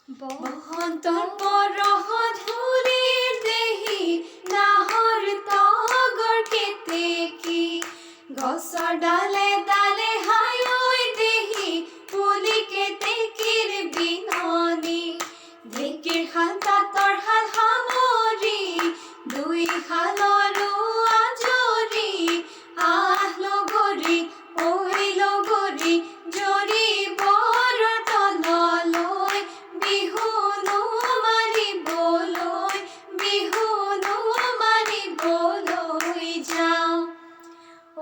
বসন্তৰ পৰহত ফুলিৰ দেহি নাহৰ তগৰ কেতেকী গছৰ ডালে ডালে হাই ঐ দেহি পুলি কেতেকীৰ বিননি ঢেঁকীৰ শাল তাঁতৰ শাল সামৰি দুই শালৰো আজৰি আহ লগৰী ঐ লগৰী জৰি বৰ তললৈ বিহুনো মাৰিবলৈ যাওঁ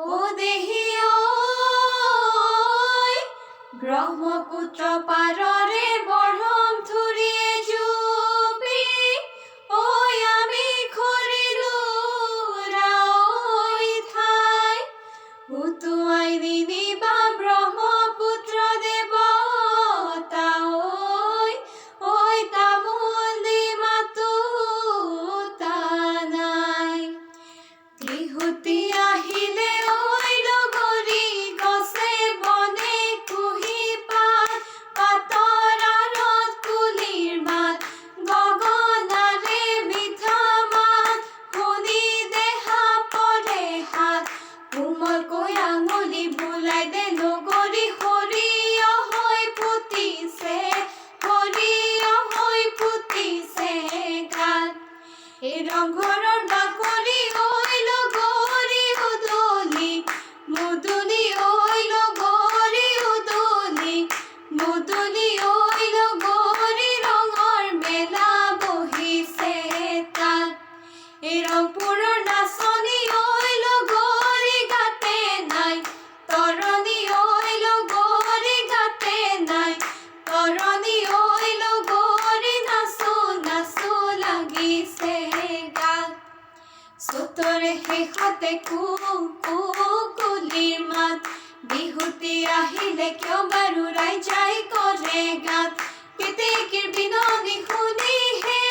ও দেহি ঐ ব্ৰহ্মপুত্ৰ পাৰৰে বৰহম থুৰিয়ে জুপি ঐ আমি খৰিলো ৰাঐ ঠাই উটুৱাই নিনিবা ব্ৰহ্মপুত্ৰ দেৱতা ঐ তামোল দি মাতো নাই বিহুতি আহিলে ঐ লগৰী গছে বনে কুহি পাত পাতৰ আঁৰত কুলিৰ মাত গগনাৰে মিঠা মাত শুনি দেহা পৰে হাত কোমলকৈ আঙুলি বুলাই দে লগৰী সৰিয়হ হৈ ফুটিছে গাত এই ৰংঘৰৰ বাকৰি ঐ লগৰী উদলি মুদলি ঐ লগৰী উদলি মুদলি ঐ লগৰী ৰঙৰ মেলা বহিছে তাত এই ৰংপুৰৰ নাচনি ঐ লগৰী গাতে নাই তৰণি ঐ লগৰী গাতে নাই তৰণি ঐ লগৰী নাচো নাচো লাগিছে গাত চুতৰে শেষতে কুলিৰ মাত বিহুতি আহিলে কিয় বাৰু ৰাইজাই কৰে গাত কেতেকীৰ বিননি শুনিহে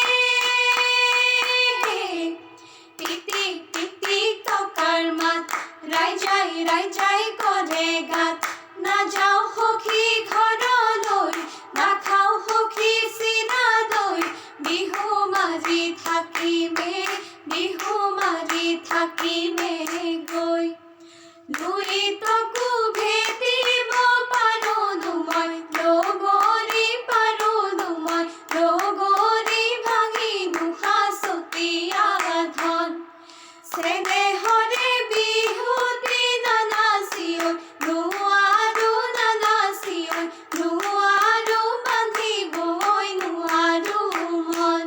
টিটিক টিটিক টকাৰ মাত ৰাইজাই কৰে গাত নাযাওঁ সখী ঘৰলৈ নাখাওঁ সখী চিনা দৈ বিহু মাৰি থাকিমে গৈ লুইতকো ভেটিব পাৰোঁ মই লগৰী ভাঙি দুসাঁচতীয়া ধন চেনেহৰে বিহুতি নানাচিয়ৈ নোৱাৰো বান্ধিবই নোৱাৰো মন